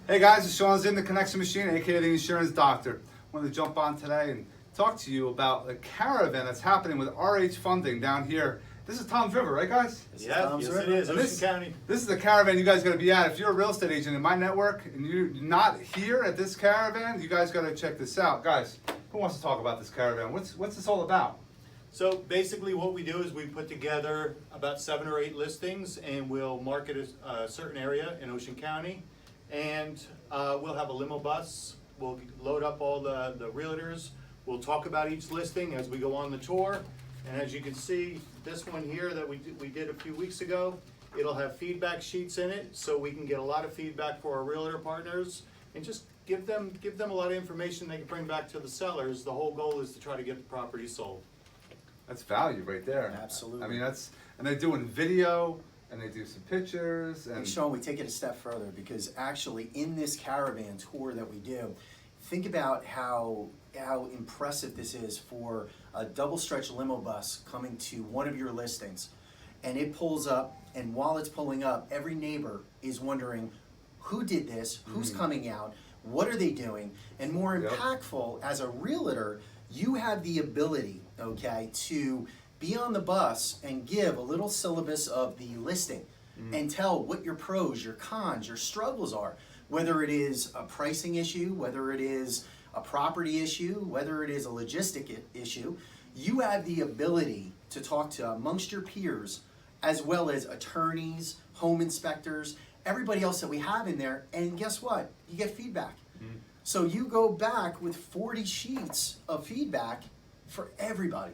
Hey guys, it's Shawn, Ziem, the Connection Machine, aka the Insurance Doctor. I wanted to jump on today and talk to you about the Caravan that's happening with RH Funding down here. This is Tom's River, right guys? Yes, it is. And Ocean County. This is the Caravan you guys got to be at. If you're a real estate agent in my network and you're not here at this Caravan, you guys got to check this out. Guys, who wants to talk about this Caravan? What's this all about? So basically what we do is we put together about 7 or 8 listings and we'll market a certain area in Ocean County. And we'll have a limo bus. We'll load up all the realtors. We'll talk about each listing as we go on the tour. And as you can see, this one here that we did a few weeks ago, it'll have feedback sheets in it, so we can get a lot of feedback for our realtor partners and just give them a lot of information they can bring back to the sellers. The whole goal is to try to get the property sold. That's value right there. Absolutely. I mean, and they're doing video, and they do some pictures. And And Shawn, we take it a step further because actually in this Caravan tour that we do, think about how impressive this is for a double stretch limo bus coming to one of your listings. And it pulls up, and while it's pulling up, every neighbor is wondering who did this, who's coming out, what are they doing, and more impactful, as a realtor, you have the ability, okay, to be on the bus and give a little syllabus of the listing and tell what your pros, your cons, your struggles are, whether it is a pricing issue, whether it is a property issue, whether it is a logistic issue. You have the ability to talk to amongst your peers, as well as attorneys, home inspectors, everybody else that we have in there, and guess what? You get feedback. So you go back with 40 sheets of feedback for everybody.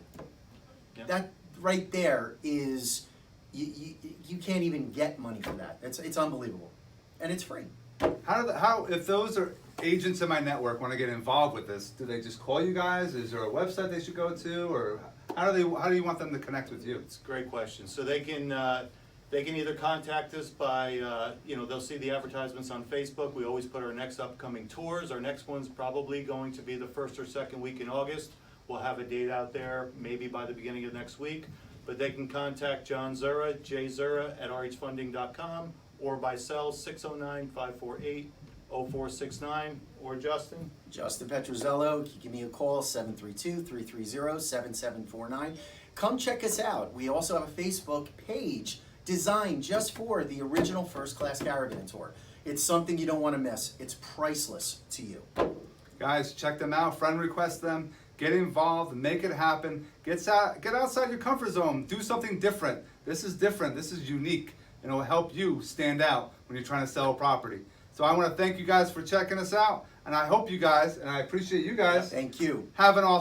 Yep. That right there is, you can't even get money for that. It's unbelievable, and it's free. how if those are agents in my network want to get involved with this, do they just call you guys? Is there a website they should go to, or how do you want them to connect with you? It's a great question. So they can either contact us by, they'll see the advertisements on Facebook. We always put our next upcoming tours. Our next one's probably going to be the first or second week in August. We'll have a date out there maybe by the beginning of next week. But they can contact John Zura, jzura@rhfunding.com, or by cell 609-548-0469, or Justin. Justin Petrozello, you give me a call, 732-330-7749. Come check us out. We also have a Facebook page designed just for the original First Class Caravan Tour. It's something you don't want to miss. It's priceless to you. Guys, check them out, friend request them, get involved, make it happen. Get outside your comfort zone, do something different. This is different, this is unique, and it will help you stand out when you're trying to sell a property. So I want to thank you guys for checking us out, and I hope you guys, and I appreciate you guys, Thank you. have an awesome